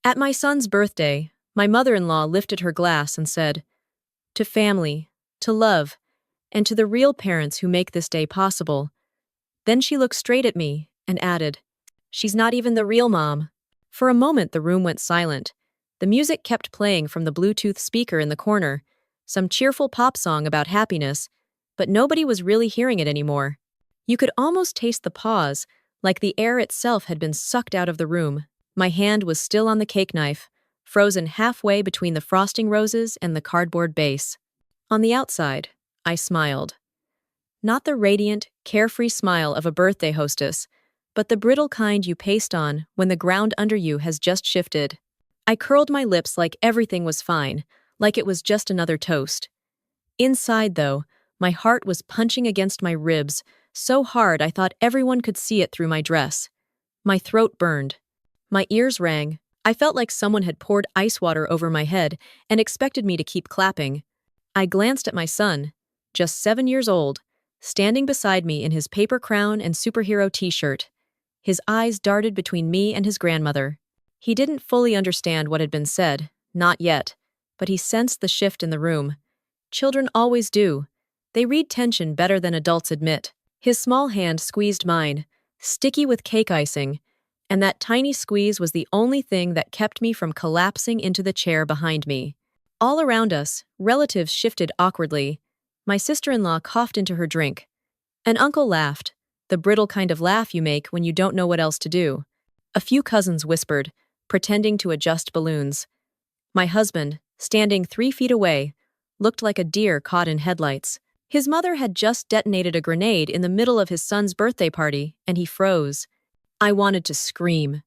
At my son's birthday, my mother-in-law lifted her glass and said, "To family, to love, and to the real parents who make this day possible." Then she looked straight at me and added, "She's not even the real mom." For a moment the room went silent. The music kept playing from the Bluetooth speaker in the corner, some cheerful pop song about happiness, but nobody was really hearing it anymore. You could almost taste the pause, like the air itself had been sucked out of the room. My hand was still on the cake knife, frozen halfway between the frosting roses and the cardboard base. On the outside, I smiled. Not the radiant, carefree smile of a birthday hostess, but the brittle kind you paste on when the ground under you has just shifted. I curled my lips like everything was fine, like it was just another toast. Inside, though, my heart was punching against my ribs so hard I thought everyone could see it through my dress. My throat burned. My ears rang. I felt like someone had poured ice water over my head and expected me to keep clapping. I glanced at my son, just 7 years old, standing beside me in his paper crown and superhero t-shirt. His eyes darted between me and his grandmother. He didn't fully understand what had been said, not yet, but he sensed the shift in the room. Children always do. They read tension better than adults admit. His small hand squeezed mine, sticky with cake icing, and that tiny squeeze was the only thing that kept me from collapsing into the chair behind me. All around us, relatives shifted awkwardly. My sister-in-law coughed into her drink. An uncle laughed, the brittle kind of laugh you make when you don't know what else to do. A few cousins whispered, pretending to adjust balloons. My husband, standing 3 feet away, looked like a deer caught in headlights. His mother had just detonated a grenade in the middle of his son's birthday party, and he froze. I wanted to scream.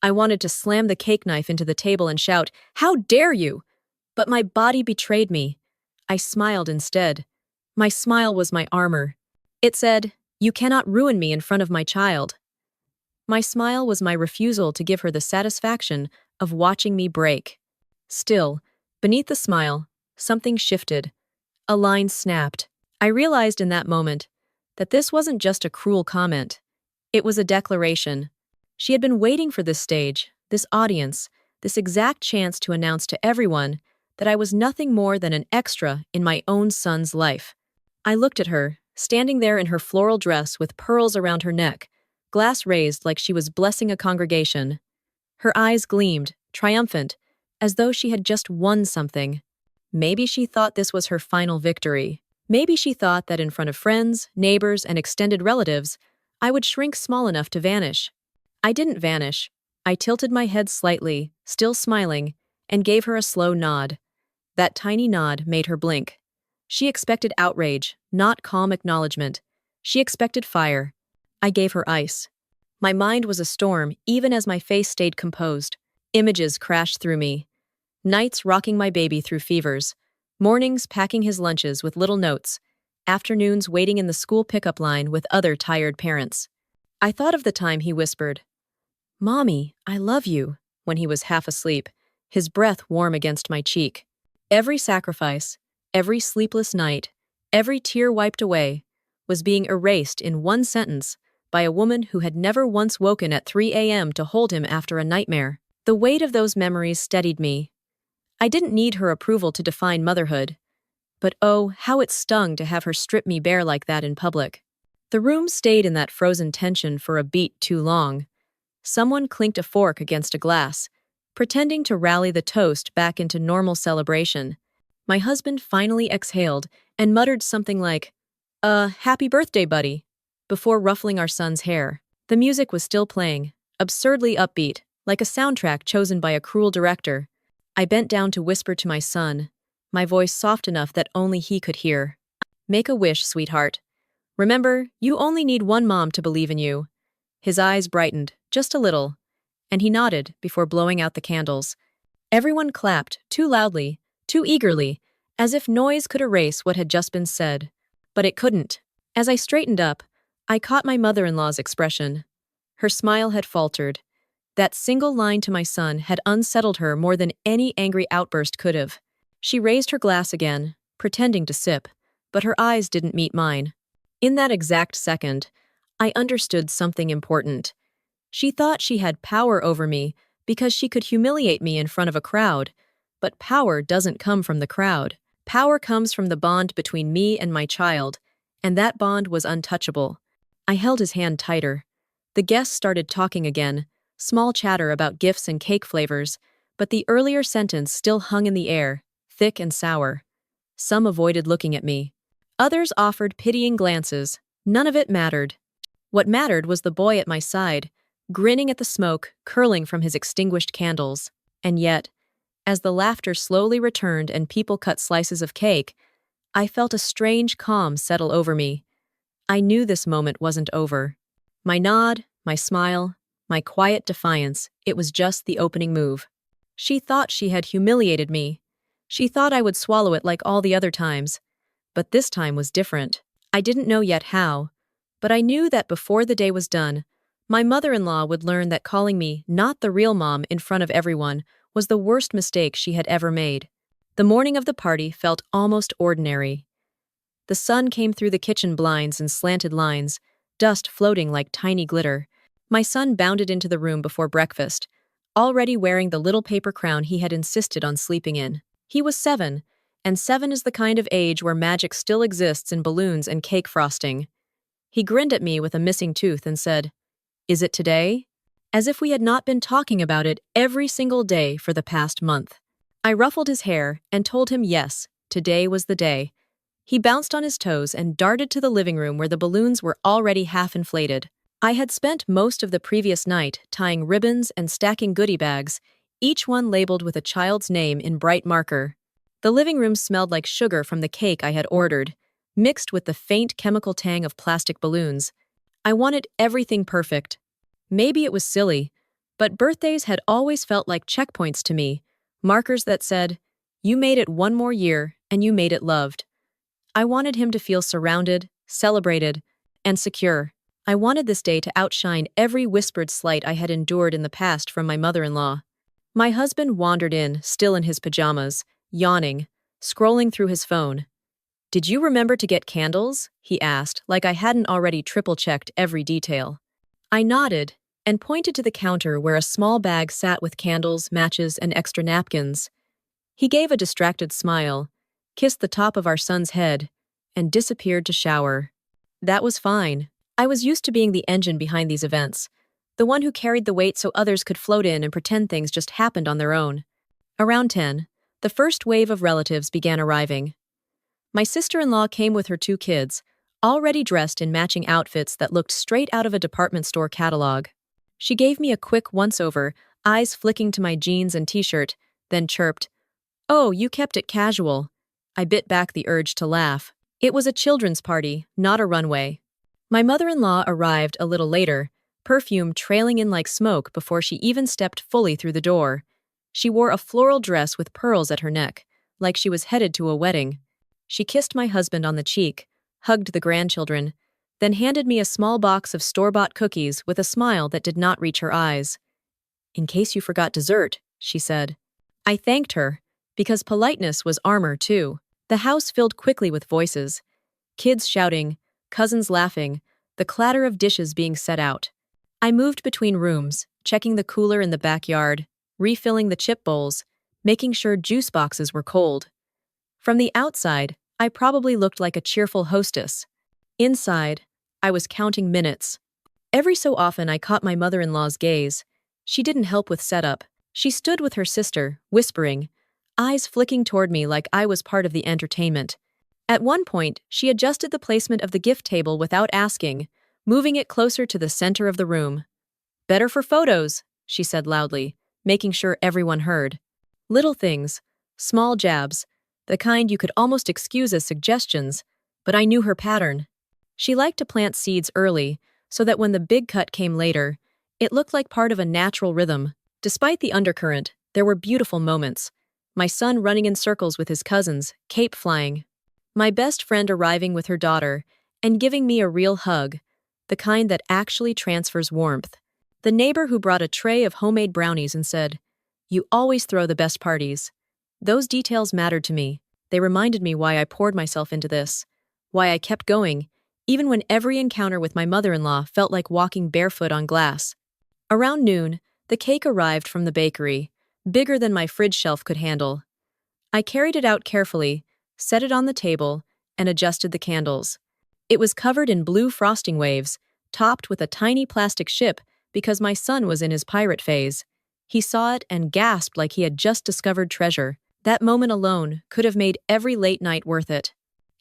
I wanted to slam the cake knife into the table and shout, "How dare you!" But my body betrayed me. I smiled instead. My smile was my armor. It said, "You cannot ruin me in front of my child." My smile was my refusal to give her the satisfaction of watching me break. Still, beneath the smile, something shifted. A line snapped. I realized in that moment that this wasn't just a cruel comment. It was a declaration. She had been waiting for this stage, this audience, this exact chance to announce to everyone that I was nothing more than an extra in my own son's life. I looked at her, standing there in her floral dress with pearls around her neck, glass raised like she was blessing a congregation. Her eyes gleamed, triumphant, as though she had just won something. Maybe she thought this was her final victory. Maybe she thought that in front of friends, neighbors, and extended relatives, I would shrink small enough to vanish. I didn't vanish. I tilted my head slightly, still smiling, and gave her a slow nod. That tiny nod made her blink. She expected outrage, not calm acknowledgement. She expected fire. I gave her ice. My mind was a storm, even as my face stayed composed. Images crashed through me. Nights rocking my baby through fevers. Mornings packing his lunches with little notes. Afternoons waiting in the school pickup line with other tired parents. I thought of the time he whispered, "Mommy, I love you," when he was half asleep, his breath warm against my cheek. Every sacrifice, every sleepless night, every tear wiped away, was being erased in one sentence by a woman who had never once woken at 3 a.m. to hold him after a nightmare. The weight of those memories steadied me. I didn't need her approval to define motherhood. But oh, how it stung to have her strip me bare like that in public. The room stayed in that frozen tension for a beat too long. Someone clinked a fork against a glass, pretending to rally the toast back into normal celebration. My husband finally exhaled and muttered something like, "Happy birthday, buddy," before ruffling our son's hair. The music was still playing, absurdly upbeat, like a soundtrack chosen by a cruel director. I bent down to whisper to my son, my voice soft enough that only he could hear. "Make a wish, sweetheart. Remember, you only need one mom to believe in you." His eyes brightened, just a little, and he nodded before blowing out the candles. Everyone clapped, too loudly, too eagerly, as if noise could erase what had just been said. But it couldn't. As I straightened up, I caught my mother-in-law's expression. Her smile had faltered. That single line to my son had unsettled her more than any angry outburst could have. She raised her glass again, pretending to sip, but her eyes didn't meet mine. In that exact second, I understood something important. She thought she had power over me because she could humiliate me in front of a crowd. But power doesn't come from the crowd. Power comes from the bond between me and my child, and that bond was untouchable. I held his hand tighter. The guests started talking again, small chatter about gifts and cake flavors, but the earlier sentence still hung in the air, thick and sour. Some avoided looking at me. Others offered pitying glances. None of it mattered. What mattered was the boy at my side, grinning at the smoke curling from his extinguished candles. And yet, as the laughter slowly returned and people cut slices of cake, I felt a strange calm settle over me. I knew this moment wasn't over. My nod, my smile, my quiet defiance, it was just the opening move. She thought she had humiliated me. She thought I would swallow it like all the other times. But this time was different. I didn't know yet how, but I knew that before the day was done, my mother-in-law would learn that calling me not the real mom in front of everyone was the worst mistake she had ever made. The morning of the party felt almost ordinary. The sun came through the kitchen blinds in slanted lines, dust floating like tiny glitter. My son bounded into the room before breakfast, already wearing the little paper crown he had insisted on sleeping in. He was 7, and 7 is the kind of age where magic still exists in balloons and cake frosting. He grinned at me with a missing tooth and said, "Is it today?" As if we had not been talking about it every single day for the past month. I ruffled his hair and told him yes, today was the day. He bounced on his toes and darted to the living room where the balloons were already half inflated. I had spent most of the previous night tying ribbons and stacking goodie bags, each one labeled with a child's name in bright marker. The living room smelled like sugar from the cake I had ordered, mixed with the faint chemical tang of plastic balloons. I wanted everything perfect. Maybe it was silly, but birthdays had always felt like checkpoints to me, markers that said, "You made it one more year, and you made it loved." I wanted him to feel surrounded, celebrated, and secure. I wanted this day to outshine every whispered slight I had endured in the past from my mother-in-law. My husband wandered in, still in his pajamas, yawning, scrolling through his phone. "Did you remember to get candles?" he asked, like I hadn't already triple-checked every detail. I nodded and pointed to the counter where a small bag sat with candles, matches, and extra napkins. He gave a distracted smile, kissed the top of our son's head, and disappeared to shower. That was fine. I was used to being the engine behind these events, the one who carried the weight so others could float in and pretend things just happened on their own. Around 10, the first wave of relatives began arriving. My sister-in-law came with her 2 kids, already dressed in matching outfits that looked straight out of a department store catalog. She gave me a quick once-over, eyes flicking to my jeans and t-shirt, then chirped, "Oh, you kept it casual." I bit back the urge to laugh. It was a children's party, not a runway. My mother-in-law arrived a little later, perfume trailing in like smoke before she even stepped fully through the door. She wore a floral dress with pearls at her neck, like she was headed to a wedding. She kissed my husband on the cheek, hugged the grandchildren, then handed me a small box of store-bought cookies with a smile that did not reach her eyes. "In case you forgot dessert," she said. I thanked her, because politeness was armor too. The house filled quickly with voices. Kids shouting, cousins laughing, the clatter of dishes being set out. I moved between rooms, checking the cooler in the backyard, refilling the chip bowls, making sure juice boxes were cold. From the outside, I probably looked like a cheerful hostess. Inside, I was counting minutes. Every so often I caught my mother-in-law's gaze. She didn't help with setup. She stood with her sister, whispering, eyes flicking toward me like I was part of the entertainment. At one point, she adjusted the placement of the gift table without asking, moving it closer to the center of the room. "Better for photos," she said loudly, making sure everyone heard. Little things, small jabs, the kind you could almost excuse as suggestions, but I knew her pattern. She liked to plant seeds early, so that when the big cut came later, it looked like part of a natural rhythm. Despite the undercurrent, there were beautiful moments. My son running in circles with his cousins, cape flying. My best friend arriving with her daughter and giving me a real hug, the kind that actually transfers warmth. The neighbor who brought a tray of homemade brownies and said, "You always throw the best parties." Those details mattered to me. They reminded me why I poured myself into this, why I kept going, even when every encounter with my mother-in-law felt like walking barefoot on glass. Around noon, The cake arrived from the bakery, bigger than my fridge shelf could handle. I carried it out carefully, set it on the table, and adjusted the candles. It was covered in blue frosting waves, topped with a tiny plastic ship because my son was in his pirate phase. He saw it and gasped like he had just discovered treasure. That moment alone could have made every late night worth it.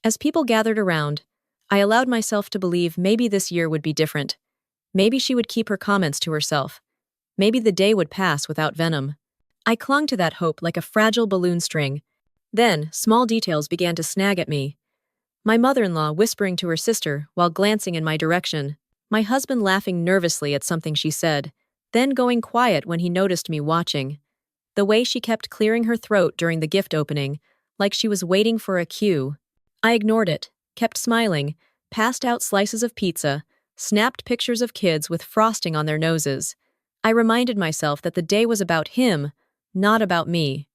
As people gathered around, I allowed myself to believe maybe this year would be different. Maybe she would keep her comments to herself. Maybe the day would pass without venom. I clung to that hope like a fragile balloon string. Then, small details began to snag at me. My mother-in-law whispering to her sister while glancing in my direction. My husband laughing nervously at something she said, then going quiet when he noticed me watching. The way she kept clearing her throat during the gift opening, like she was waiting for a cue. I ignored it, kept smiling, passed out slices of pizza, snapped pictures of kids with frosting on their noses. I reminded myself that the day was about him, not about me.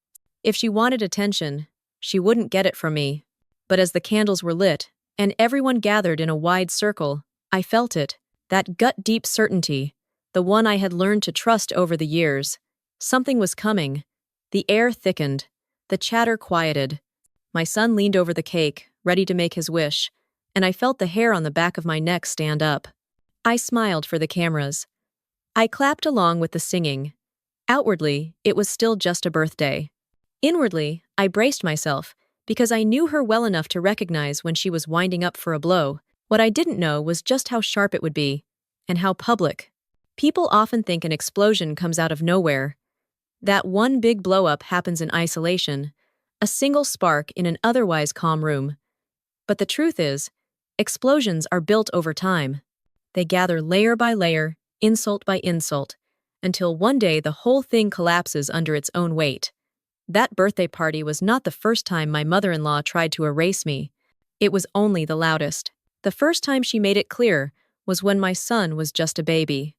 If she wanted attention, she wouldn't get it from me. But as the candles were lit, and everyone gathered in a wide circle, I felt it, that gut-deep certainty, the one I had learned to trust over the years. Something was coming. The air thickened. The chatter quieted. My son leaned over the cake, ready to make his wish, and I felt the hair on the back of my neck stand up. I smiled for the cameras. I clapped along with the singing. Outwardly, it was still just a birthday. Inwardly, I braced myself, because I knew her well enough to recognize when she was winding up for a blow. What I didn't know was just how sharp it would be, and how public. People often think an explosion comes out of nowhere. That one big blow-up happens in isolation, a single spark in an otherwise calm room. But the truth is, explosions are built over time. They gather layer by layer, insult by insult, until one day the whole thing collapses under its own weight. That birthday party was not the first time my mother-in-law tried to erase me. It was only the loudest. The first time she made it clear was when my son was just a baby.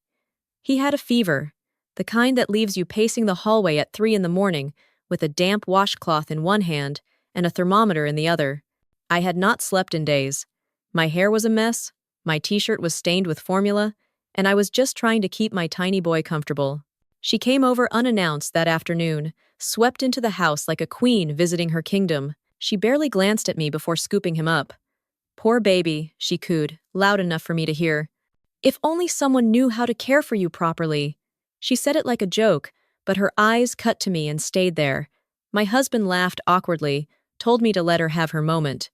He had a fever, the kind that leaves you pacing the hallway at 3 a.m. with a damp washcloth in one hand and a thermometer in the other. I had not slept in days. My hair was a mess, my t-shirt was stained with formula, and I was just trying to keep my tiny boy comfortable. She came over unannounced that afternoon, swept into the house like a queen visiting her kingdom. She barely glanced at me before scooping him up. "Poor baby," she cooed, loud enough for me to hear. "If only someone knew how to care for you properly." She said it like a joke, but her eyes cut to me and stayed there. My husband laughed awkwardly, told me to let her have her moment.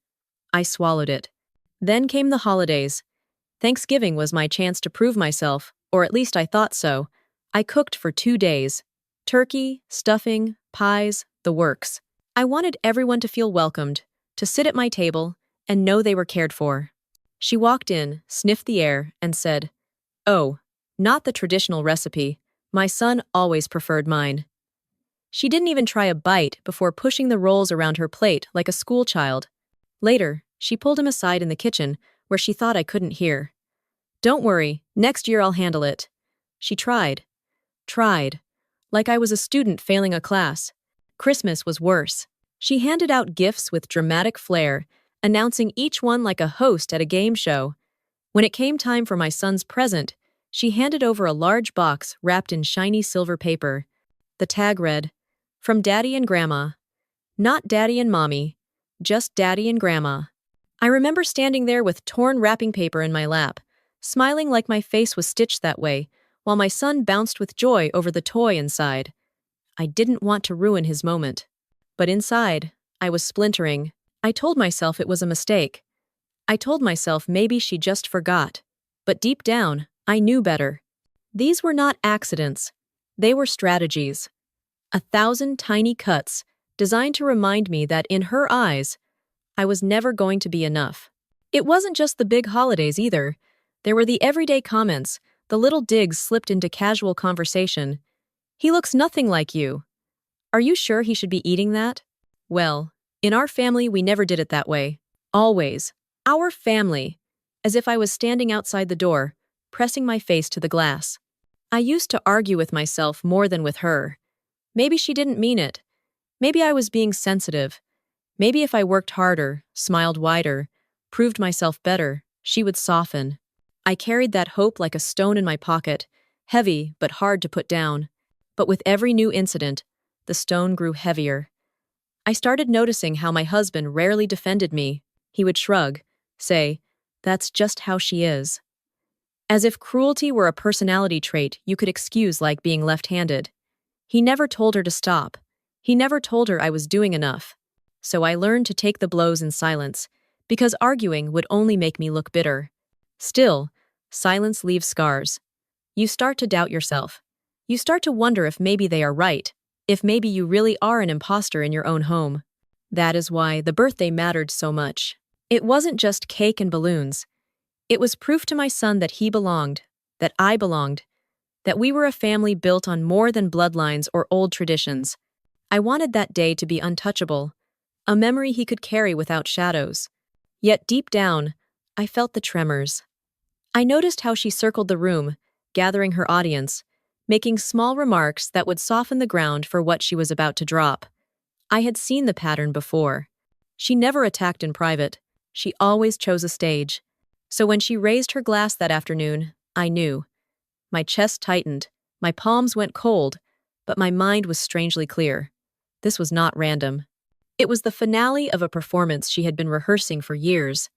I swallowed it. Then came the holidays. Thanksgiving was my chance to prove myself, or at least I thought so. I cooked for 2 days. Turkey, stuffing, pies, the works. I wanted everyone to feel welcomed, to sit at my table, and know they were cared for. She walked in, sniffed the air, and said, "Oh, not the traditional recipe. My son always preferred mine." She didn't even try a bite before pushing the rolls around her plate like a schoolchild. Later, she pulled him aside in the kitchen, where she thought I couldn't hear. "Don't worry, next year I'll handle it." She tried, like I was a student failing a class. Christmas was worse. She handed out gifts with dramatic flair, announcing each one like a host at a game show. When it came time for my son's present, she handed over a large box wrapped in shiny silver paper. The tag read, "From Daddy and Grandma." Not Daddy and Mommy, just Daddy and Grandma. I remember standing there with torn wrapping paper in my lap, smiling like my face was stitched that way, while my son bounced with joy over the toy inside. I didn't want to ruin his moment. But inside, I was splintering. I told myself it was a mistake. I told myself maybe she just forgot. But deep down, I knew better. These were not accidents. They were strategies. 1,000 tiny cuts, designed to remind me that in her eyes, I was never going to be enough. It wasn't just the big holidays either. There were the everyday comments, the little digs slipped into casual conversation. "He looks nothing like you. Are you sure he should be eating that?" Well, in our family we never did it that way. Always. Our family. As if I was standing outside the door, pressing my face to the glass. I used to argue with myself more than with her. Maybe she didn't mean it. Maybe I was being sensitive. Maybe if I worked harder, smiled wider, proved myself better, she would soften. I carried that hope like a stone in my pocket, heavy but hard to put down. But with every new incident, the stone grew heavier. I started noticing how my husband rarely defended me. He would shrug, say, "That's just how she is." As if cruelty were a personality trait you could excuse, like being left-handed. He never told her to stop. He never told her I was doing enough. So I learned to take the blows in silence, because arguing would only make me look bitter. Still, silence leaves scars. You start to doubt yourself. You start to wonder if maybe they are right, if maybe you really are an imposter in your own home. That is why the birthday mattered so much. It wasn't just cake and balloons. It was proof to my son that he belonged, that I belonged, that we were a family built on more than bloodlines or old traditions. I wanted that day to be untouchable, a memory he could carry without shadows. Yet deep down, I felt the tremors. I noticed how she circled the room, gathering her audience, making small remarks that would soften the ground for what she was about to drop. I had seen the pattern before. She never attacked in private. She always chose a stage. So when she raised her glass that afternoon, I knew. My chest tightened, my palms went cold, but my mind was strangely clear. This was not random. It was the finale of a performance she had been rehearsing for years.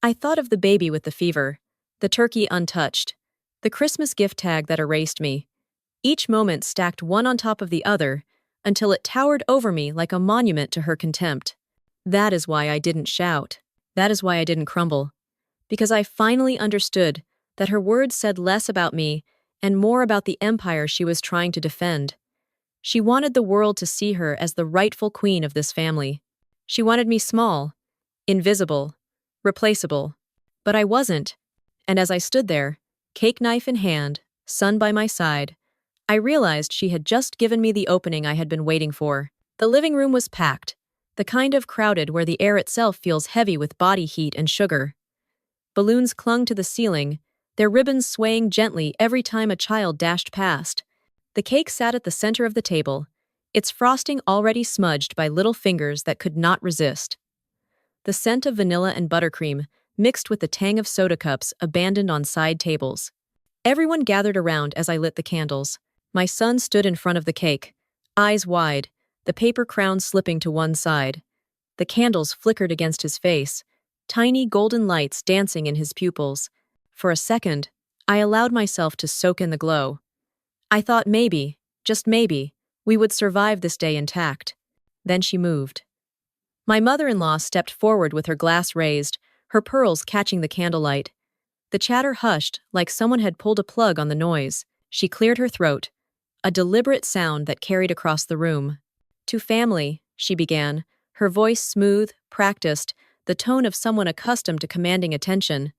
I thought of the baby with the fever, the turkey untouched, the Christmas gift tag that erased me. Each moment stacked one on top of the other, until it towered over me like a monument to her contempt. That is why I didn't shout. That is why I didn't crumble. Because I finally understood that her words said less about me and more about the empire she was trying to defend. She wanted the world to see her as the rightful queen of this family. She wanted me small, invisible, replaceable. But I wasn't. And as I stood there, cake knife in hand, son by my side, I realized she had just given me the opening I had been waiting for. The living room was packed, the kind of crowded where the air itself feels heavy with body heat and sugar. Balloons clung to the ceiling, their ribbons swaying gently every time a child dashed past. The cake sat at the center of the table, its frosting already smudged by little fingers that could not resist. The scent of vanilla and buttercream mixed with the tang of soda cups abandoned on side tables. Everyone gathered around as I lit the candles. My son stood in front of the cake, eyes wide, the paper crown slipping to one side. The candles flickered against his face, tiny golden lights dancing in his pupils. For a second, I allowed myself to soak in the glow. I thought maybe, just maybe, we would survive this day intact. Then she moved. My mother-in-law stepped forward with her glass raised, her pearls catching the candlelight. The chatter hushed like someone had pulled a plug on the noise. She cleared her throat, a deliberate sound that carried across the room. "To family," she began, her voice smooth, practiced, the tone of someone accustomed to commanding attention.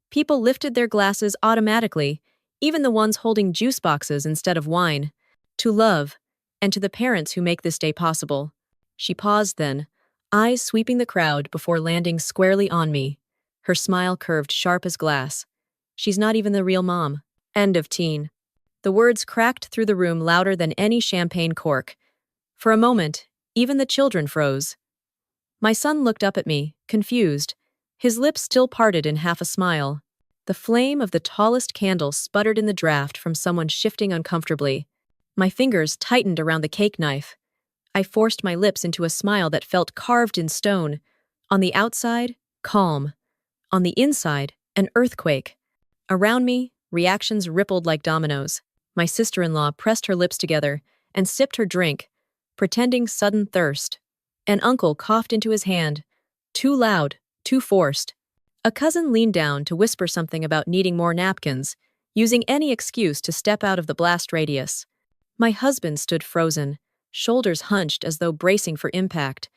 People lifted their glasses automatically, even the ones holding juice boxes instead of wine. "To love, and to the parents who make this day possible." She paused then, eyes sweeping the crowd before landing squarely on me. Her smile curved sharp as glass. "She's not even the real mom." End of teen. The words cracked through the room louder than any champagne cork. For a moment, even the children froze. My son looked up at me, confused, his lips still parted in half a smile. The flame of the tallest candle sputtered in the draft from someone shifting uncomfortably. My fingers tightened around the cake knife. I forced my lips into a smile that felt carved in stone. On the outside, calm. On the inside, an earthquake. Around me, reactions rippled like dominoes. My sister-in-law pressed her lips together and sipped her drink, pretending sudden thirst. An uncle coughed into his hand, too loud, too forced. A cousin leaned down to whisper something about needing more napkins, using any excuse to step out of the blast radius. My husband stood frozen, shoulders hunched as though bracing for impact.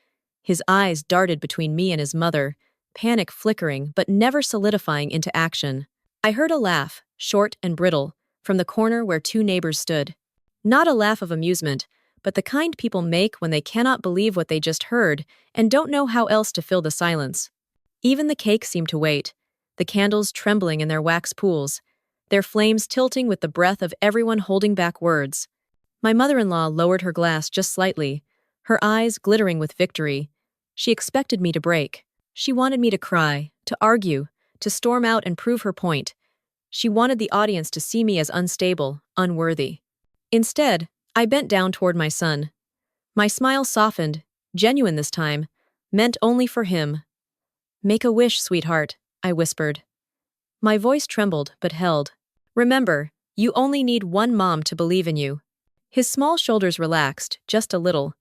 His eyes darted between me and his mother, panic flickering but never solidifying into action. I heard a laugh, short and brittle, from the corner where two neighbors stood. Not a laugh of amusement, but the kind people make when they cannot believe what they just heard and don't know how else to fill the silence. Even the cake seemed to wait, the candles trembling in their wax pools, their flames tilting with the breath of everyone holding back words. My mother-in-law lowered her glass just slightly, her eyes glittering with victory. She expected me to break. She wanted me to cry, to argue, to storm out and prove her point. She wanted the audience to see me as unstable, unworthy. Instead, I bent down toward my son. My smile softened, genuine this time, meant only for him. "Make a wish, sweetheart," I whispered. My voice trembled but held. "Remember, you only need one mom to believe in you." His small shoulders relaxed, just a little.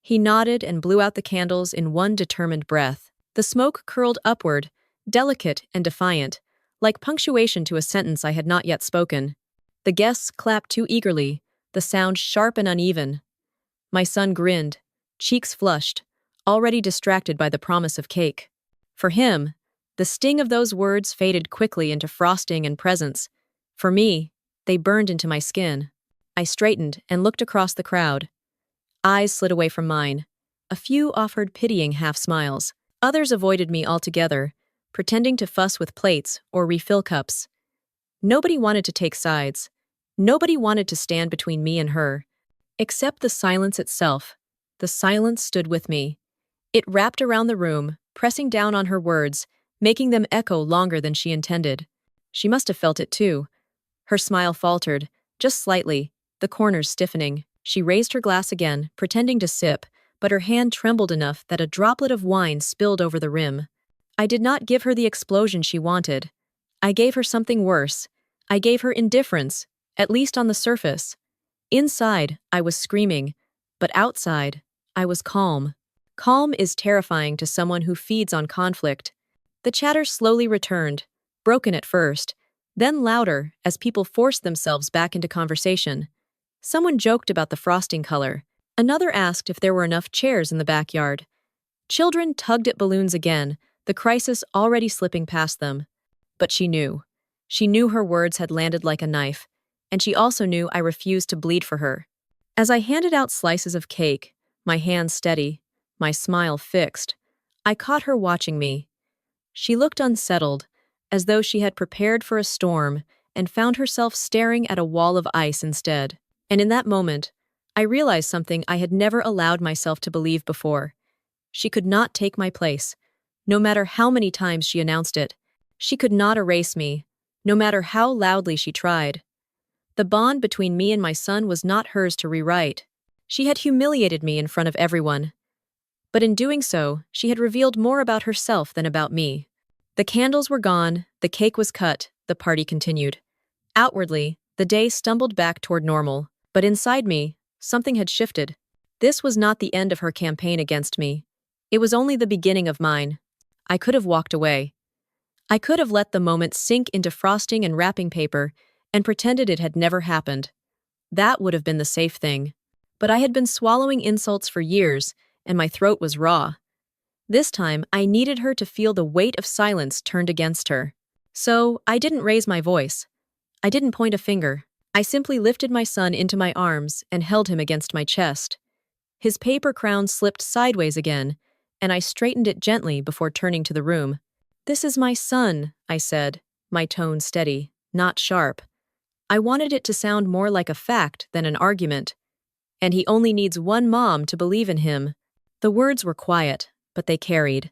He nodded and blew out the candles in one determined breath. The smoke curled upward, delicate and defiant, like punctuation to a sentence I had not yet spoken. The guests clapped too eagerly, the sound sharp and uneven. My son grinned, cheeks flushed, already distracted by the promise of cake. For him, the sting of those words faded quickly into frosting and presents. For me, they burned into my skin. I straightened and looked across the crowd. Eyes slid away from mine. A few offered pitying half-smiles. Others avoided me altogether, pretending to fuss with plates or refill cups. Nobody wanted to take sides. Nobody wanted to stand between me and her. Except the silence itself. The silence stood with me. It wrapped around the room, pressing down on her words, making them echo longer than she intended. She must have felt it too. Her smile faltered, just slightly, the corners stiffening. She raised her glass again, pretending to sip, but her hand trembled enough that a droplet of wine spilled over the rim. I did not give her the explosion she wanted. I gave her something worse. I gave her indifference, at least on the surface. Inside, I was screaming, but outside, I was calm. Calm is terrifying to someone who feeds on conflict. The chatter slowly returned, broken at first, then louder as people forced themselves back into conversation. Someone joked about the frosting color. Another asked if there were enough chairs in the backyard. Children tugged at balloons again, the crisis already slipping past them. But she knew. She knew her words had landed like a knife, and she also knew I refused to bleed for her. As I handed out slices of cake, my hands steady, my smile fixed, I caught her watching me. She looked unsettled, as though she had prepared for a storm and found herself staring at a wall of ice instead. And in that moment, I realized something I had never allowed myself to believe before. She could not take my place, no matter how many times she announced it. She could not erase me, no matter how loudly she tried. The bond between me and my son was not hers to rewrite. She had humiliated me in front of everyone. But in doing so, she had revealed more about herself than about me. The candles were gone, the cake was cut, the party continued. Outwardly, the day stumbled back toward normal, but inside me, something had shifted. This was not the end of her campaign against me. It was only the beginning of mine. I could have walked away. I could have let the moment sink into frosting and wrapping paper and pretended it had never happened. That would have been the safe thing. But I had been swallowing insults for years, and my throat was raw. This time, I needed her to feel the weight of silence turned against her. So, I didn't raise my voice. I didn't point a finger. I simply lifted my son into my arms and held him against my chest. His paper crown slipped sideways again, and I straightened it gently before turning to the room. "This is my son," I said, my tone steady, not sharp. I wanted it to sound more like a fact than an argument. "And he only needs one mom to believe in him." The words were quiet, but they carried.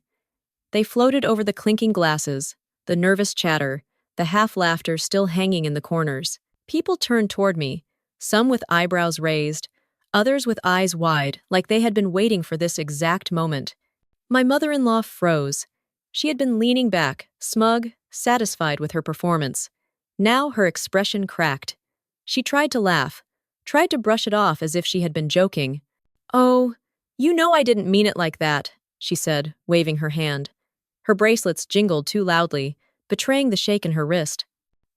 They floated over the clinking glasses, the nervous chatter, the half-laughter still hanging in the corners. People turned toward me, some with eyebrows raised, others with eyes wide, like they had been waiting for this exact moment. My mother-in-law froze. She had been leaning back, smug, satisfied with her performance. Now her expression cracked. She tried to laugh, tried to brush it off as if she had been joking. "Oh, you know I didn't mean it like that," she said, waving her hand. Her bracelets jingled too loudly, betraying the shake in her wrist.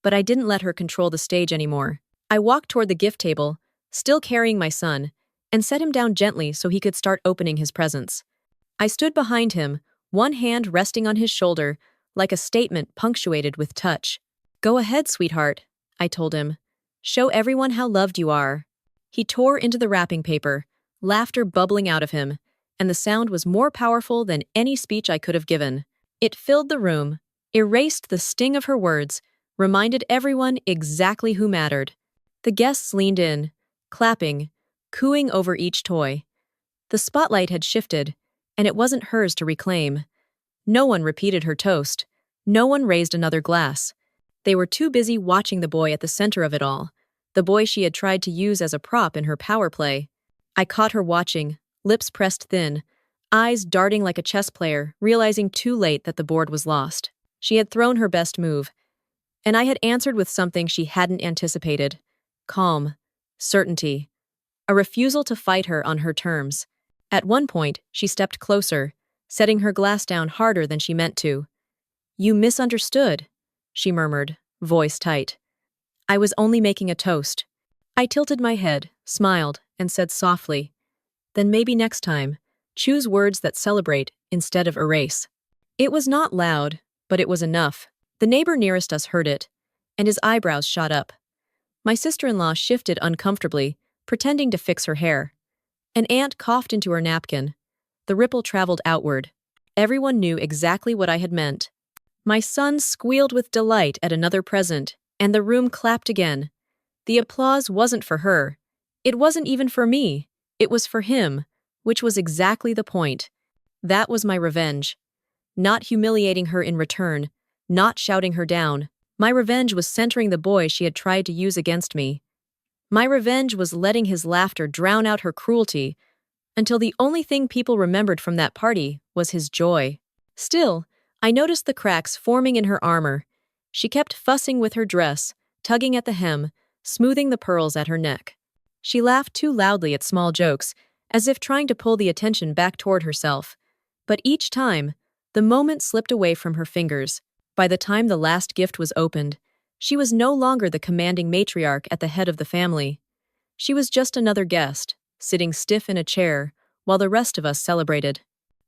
But I didn't let her control the stage anymore. I walked toward the gift table, still carrying my son, and set him down gently so he could start opening his presents. I stood behind him, one hand resting on his shoulder, like a statement punctuated with touch. "Go ahead, sweetheart," I told him. "Show everyone how loved you are." He tore into the wrapping paper, laughter bubbling out of him, and the sound was more powerful than any speech I could have given. It filled the room, erased the sting of her words, reminded everyone exactly who mattered. The guests leaned in, clapping, cooing over each toy. The spotlight had shifted, and it wasn't hers to reclaim. No one repeated her toast. No one raised another glass. They were too busy watching the boy at the center of it all, the boy she had tried to use as a prop in her power play. I caught her watching, lips pressed thin, eyes darting like a chess player, realizing too late that the board was lost. She had thrown her best move, and I had answered with something she hadn't anticipated: calm, certainty, a refusal to fight her on her terms. At one point, she stepped closer, setting her glass down harder than she meant to. "You misunderstood," she murmured, voice tight. "I was only making a toast." I tilted my head, smiled, and said softly, "Then maybe next time, choose words that celebrate instead of erase." It was not loud, but it was enough. The neighbor nearest us heard it, and his eyebrows shot up. My sister-in-law shifted uncomfortably, pretending to fix her hair. An aunt coughed into her napkin. The ripple traveled outward. Everyone knew exactly what I had meant. My son squealed with delight at another present, and the room clapped again. The applause wasn't for her. It wasn't even for me. It was for him, which was exactly the point. That was my revenge. Not humiliating her in return, not shouting her down. My revenge was centering the boy she had tried to use against me. My revenge was letting his laughter drown out her cruelty, until the only thing people remembered from that party was his joy. Still, I noticed the cracks forming in her armor. She kept fussing with her dress, tugging at the hem, smoothing the pearls at her neck. She laughed too loudly at small jokes, as if trying to pull the attention back toward herself. But each time, the moment slipped away from her fingers. By the time the last gift was opened, she was no longer the commanding matriarch at the head of the family. She was just another guest, sitting stiff in a chair, while the rest of us celebrated.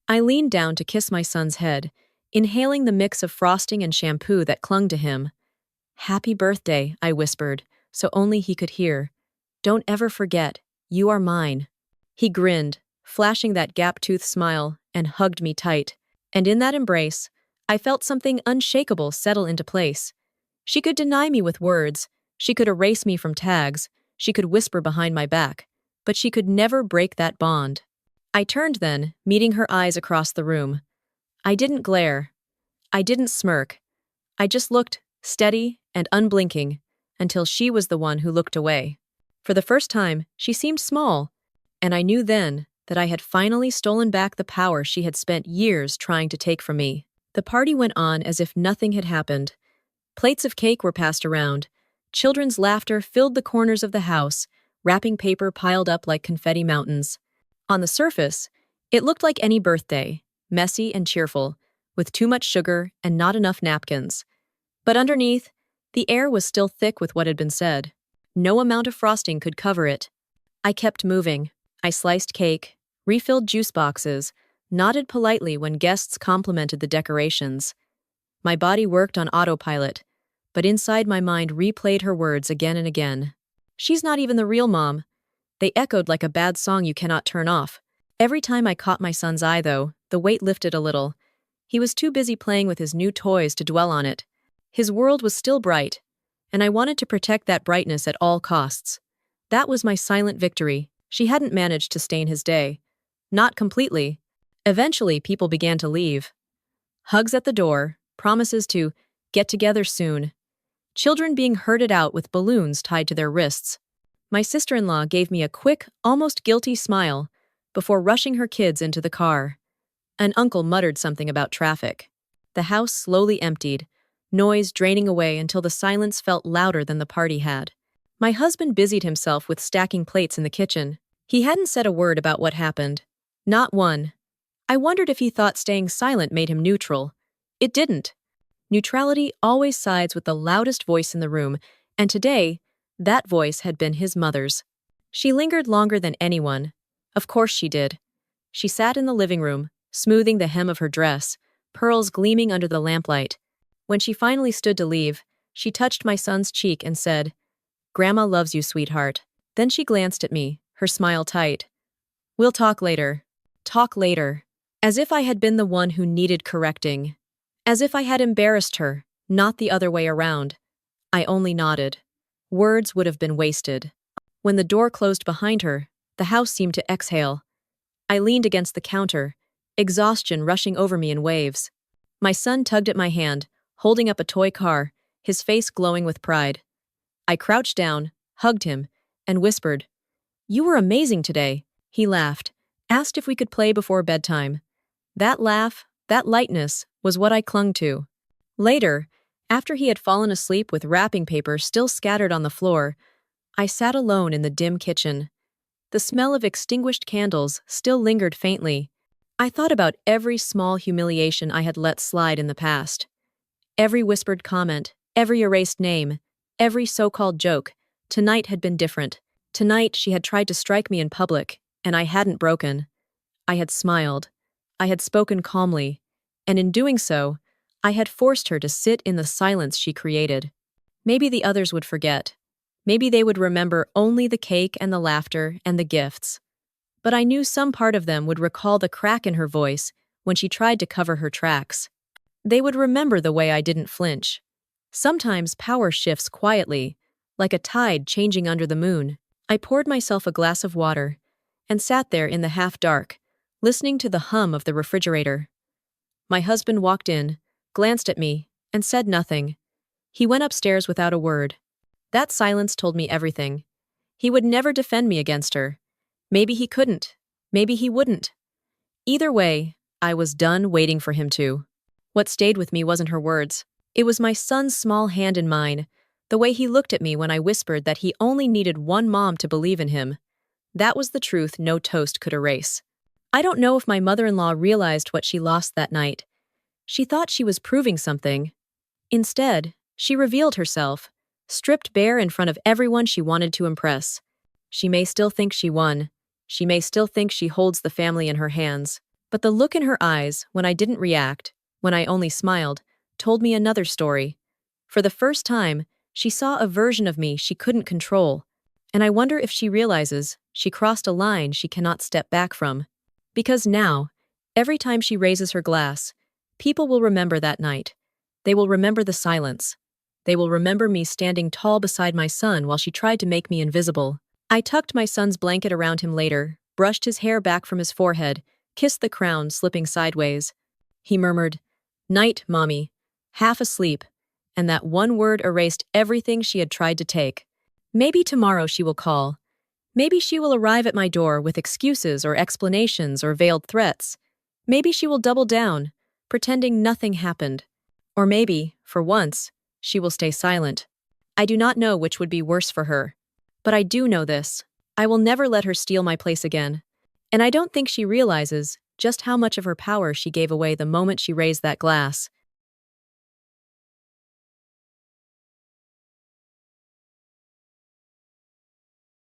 I leaned down to kiss my son's head, inhaling the mix of frosting and shampoo that clung to him. "Happy birthday," I whispered, so only he could hear. "Don't ever forget, you are mine." He grinned, flashing that gap-toothed smile, and hugged me tight. And in that embrace, I felt something unshakable settle into place. She could deny me with words, she could erase me from tags, she could whisper behind my back, but she could never break that bond. I turned then, meeting her eyes across the room. I didn't glare. I didn't smirk. I just looked, steady and unblinking, until she was the one who looked away. For the first time, she seemed small, and I knew then that I had finally stolen back the power she had spent years trying to take from me. The party went on as if nothing had happened. Plates of cake were passed around. Children's laughter filled the corners of the house, wrapping paper piled up like confetti mountains. On the surface, it looked like any birthday, messy and cheerful, with too much sugar and not enough napkins. But underneath, the air was still thick with what had been said. No amount of frosting could cover it. I kept moving. I sliced cake, refilled juice boxes, nodded politely when guests complimented the decorations. My body worked on autopilot, but inside my mind replayed her words again and again. "She's not even the real mom." They echoed like a bad song you cannot turn off. Every time I caught my son's eye, though, the weight lifted a little. He was too busy playing with his new toys to dwell on it. His world was still bright, and I wanted to protect that brightness at all costs. That was my silent victory. She hadn't managed to stain his day. Not completely. Eventually, people began to leave. Hugs at the door, promises to get together soon. Children being herded out with balloons tied to their wrists. My sister-in-law gave me a quick, almost guilty smile before rushing her kids into the car. An uncle muttered something about traffic. The house slowly emptied, noise draining away until the silence felt louder than the party had. My husband busied himself with stacking plates in the kitchen. He hadn't said a word about what happened. Not one. I wondered if he thought staying silent made him neutral. It didn't. Neutrality always sides with the loudest voice in the room, and today, that voice had been his mother's. She lingered longer than anyone. Of course she did. She sat in the living room, smoothing the hem of her dress, pearls gleaming under the lamplight. When she finally stood to leave, she touched my son's cheek and said, "Grandma loves you, sweetheart." Then she glanced at me, her smile tight. "We'll talk later." Talk later. As if I had been the one who needed correcting. As if I had embarrassed her, not the other way around. I only nodded. Words would have been wasted. When the door closed behind her, the house seemed to exhale. I leaned against the counter, exhaustion rushing over me in waves. My son tugged at my hand, holding up a toy car, his face glowing with pride. I crouched down, hugged him, and whispered, "You were amazing today." He laughed, asked if we could play before bedtime. That laugh, that lightness, was what I clung to. Later, after he had fallen asleep with wrapping paper still scattered on the floor, I sat alone in the dim kitchen. The smell of extinguished candles still lingered faintly. I thought about every small humiliation I had let slide in the past. Every whispered comment, every erased name, every so-called joke. Tonight had been different. Tonight she had tried to strike me in public, and I hadn't broken. I had smiled. I had spoken calmly, and in doing so, I had forced her to sit in the silence she created. Maybe the others would forget. Maybe they would remember only the cake and the laughter and the gifts. But I knew some part of them would recall the crack in her voice when she tried to cover her tracks. They would remember the way I didn't flinch. Sometimes power shifts quietly, like a tide changing under the moon. I poured myself a glass of water and sat there in the half-dark, listening to the hum of the refrigerator. My husband walked in, glanced at me, and said nothing. He went upstairs without a word. That silence told me everything. He would never defend me against her. Maybe he couldn't. Maybe he wouldn't. Either way, I was done waiting for him to. What stayed with me wasn't her words. It was my son's small hand in mine, the way he looked at me when I whispered that he only needed one mom to believe in him. That was the truth no toast could erase. I don't know if my mother-in-law realized what she lost that night. She thought she was proving something. Instead, she revealed herself, stripped bare in front of everyone she wanted to impress. She may still think she won. She may still think she holds the family in her hands. But the look in her eyes, when I didn't react, when I only smiled, told me another story. For the first time, she saw a version of me she couldn't control. And I wonder if she realizes she crossed a line she cannot step back from. Because now, every time she raises her glass, people will remember that night. They will remember the silence. They will remember me standing tall beside my son while she tried to make me invisible. I tucked my son's blanket around him later, brushed his hair back from his forehead, kissed the crown slipping sideways. He murmured, "Night, Mommy," half asleep, and that one word erased everything she had tried to take. Maybe tomorrow she will call. Maybe she will arrive at my door with excuses or explanations or veiled threats. Maybe she will double down, pretending nothing happened. Or maybe, for once, she will stay silent. I do not know which would be worse for her. But I do know this. I will never let her steal my place again. And I don't think she realizes just how much of her power she gave away the moment she raised that glass.